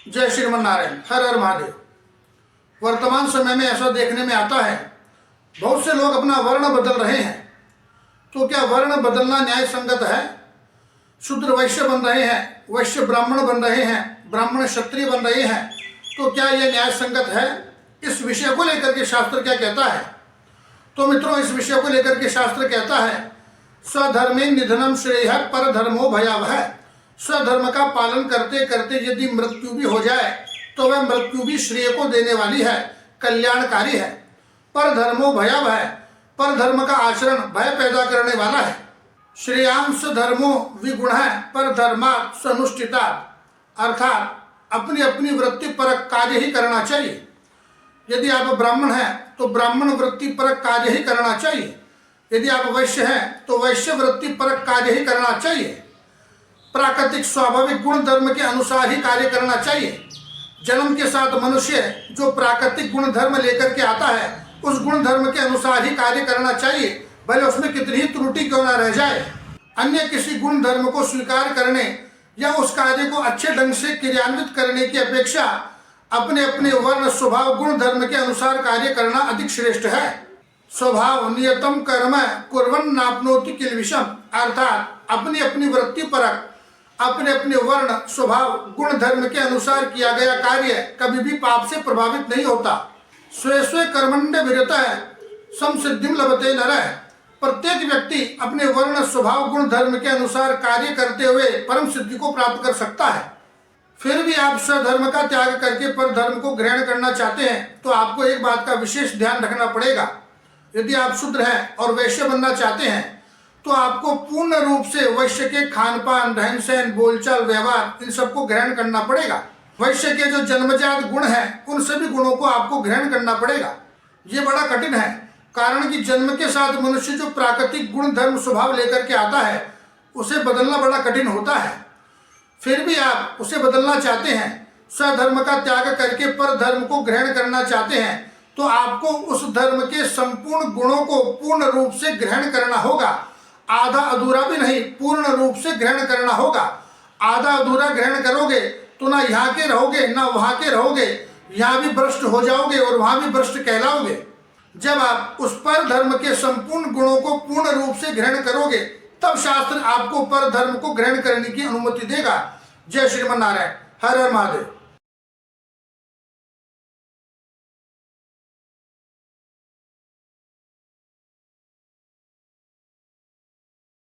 जय श्रीमन नारायण। हर हर महादेव। वर्तमान समय में ऐसा देखने में आता है, बहुत से लोग अपना वर्ण बदल रहे हैं। तो क्या वर्ण बदलना न्याय संगत है? शूद्र वैश्य बन रहे हैं, वैश्य ब्राह्मण बन रहे हैं, ब्राह्मण क्षत्रिय बन रहे हैं, तो क्या यह न्याय संगत है? इस विषय को लेकर के शास्त्र क्या कहता है? तो मित्रों, इस विषय को लेकर के शास्त्र कहता है, स्वधर्मे निधनम श्रेयः परधर्मो भयावह। स्वधर्म का पालन करते करते यदि मृत्यु भी हो जाए तो वह मृत्यु भी श्रेय को देने वाली है, कल्याणकारी है। परधर्मो भयावह, परधर्म का आचरण भय पैदा करने वाला है। श्रेयांश धर्मो विगुण है परधर्मात् स्वनुष्ठितात्, अर्थात अपनी अपनी वृत्ति परक कार्य ही करना चाहिए। यदि आप ब्राह्मण हैं तो ब्राह्मण वृत्ति परक कार्य ही करना चाहिए। यदि आप वैश्य हैं तो वैश्य वृत्ति परक कार्य ही करना चाहिए। प्राकृतिक स्वाभाविक गुण धर्म के अनुसार ही कार्य करना चाहिए। जन्म के साथ मनुष्य जो प्राकृतिक गुण धर्म लेकर के आता है, उस गुण धर्म के अनुसार ही कार्य करना चाहिए, भले उसमें कितनी ही त्रुटि क्यों ना रह जाए। अन्य किसी गुण धर्म को स्वीकार करने या उस कार्य को अच्छे ढंग से क्रियान्वित करने की अपेक्षा अपने अपने वर्ण स्वभाव गुण धर्म के अनुसार कार्य करना अधिक श्रेष्ठ है। स्वभाव नियतम कर्म कुर्वन् नाप्नोति किल्बिषम्, अर्थात अपनी अपनी वृत्ति परक अपने अपने वर्ण स्वभाव गुण धर्म के अनुसार किया गया कार्य कभी भी पाप से प्रभावित नहीं होता। स्वे स्वे कर्मण्य विरतः समसिद्धिं लभते नरः। प्रत्येक व्यक्ति अपने वर्ण स्वभाव गुण धर्म के अनुसार कार्य करते हुए परम सिद्धि को प्राप्त कर सकता है। फिर भी आप स्वधर्म का त्याग करके परधर्म को ग्रहण करना चाहते हैं तो आपको एक बात का विशेष ध्यान रखना पड़ेगा। यदि आप शूद्र हैं और वैश्य बनना चाहते हैं तो आपको पूर्ण रूप से वैश्य के खान पान, रहन सहन, बोलचाल, व्यवहार, इन सबको ग्रहण करना पड़ेगा। वैश्य के जो जन्मजात गुण हैं, उन सभी गुणों को आपको ग्रहण करना पड़ेगा। ये बड़ा कठिन है, कारण कि जन्म के साथ मनुष्य जो प्राकृतिक गुण धर्म स्वभाव लेकर के आता है, उसे बदलना बड़ा कठिन होता है। फिर भी आप उसे बदलना चाहते हैं, स्वधर्म का त्याग करके पर धर्म को ग्रहण करना चाहते हैं, तो आपको उस धर्म के संपूर्ण गुणों को पूर्ण रूप से ग्रहण करना होगा। आधा अधूरा भी नहीं, पूर्ण रूप से ग्रहण करना होगा। आधा अधूरा ग्रहण करोगे तो ना यहाँ के रहोगे ना वहाँ के रहोगे, यहाँ भी भ्रष्ट हो जाओगे और वहाँ भी भ्रष्ट कहलाओगे। जब आप उस पर धर्म के संपूर्ण गुणों को पूर्ण रूप से ग्रहण करोगे, तब शास्त्र आपको पर धर्म को ग्रहण करने की अनुमति देगा। जय श्रीमन नारायण। हर हर महादेव।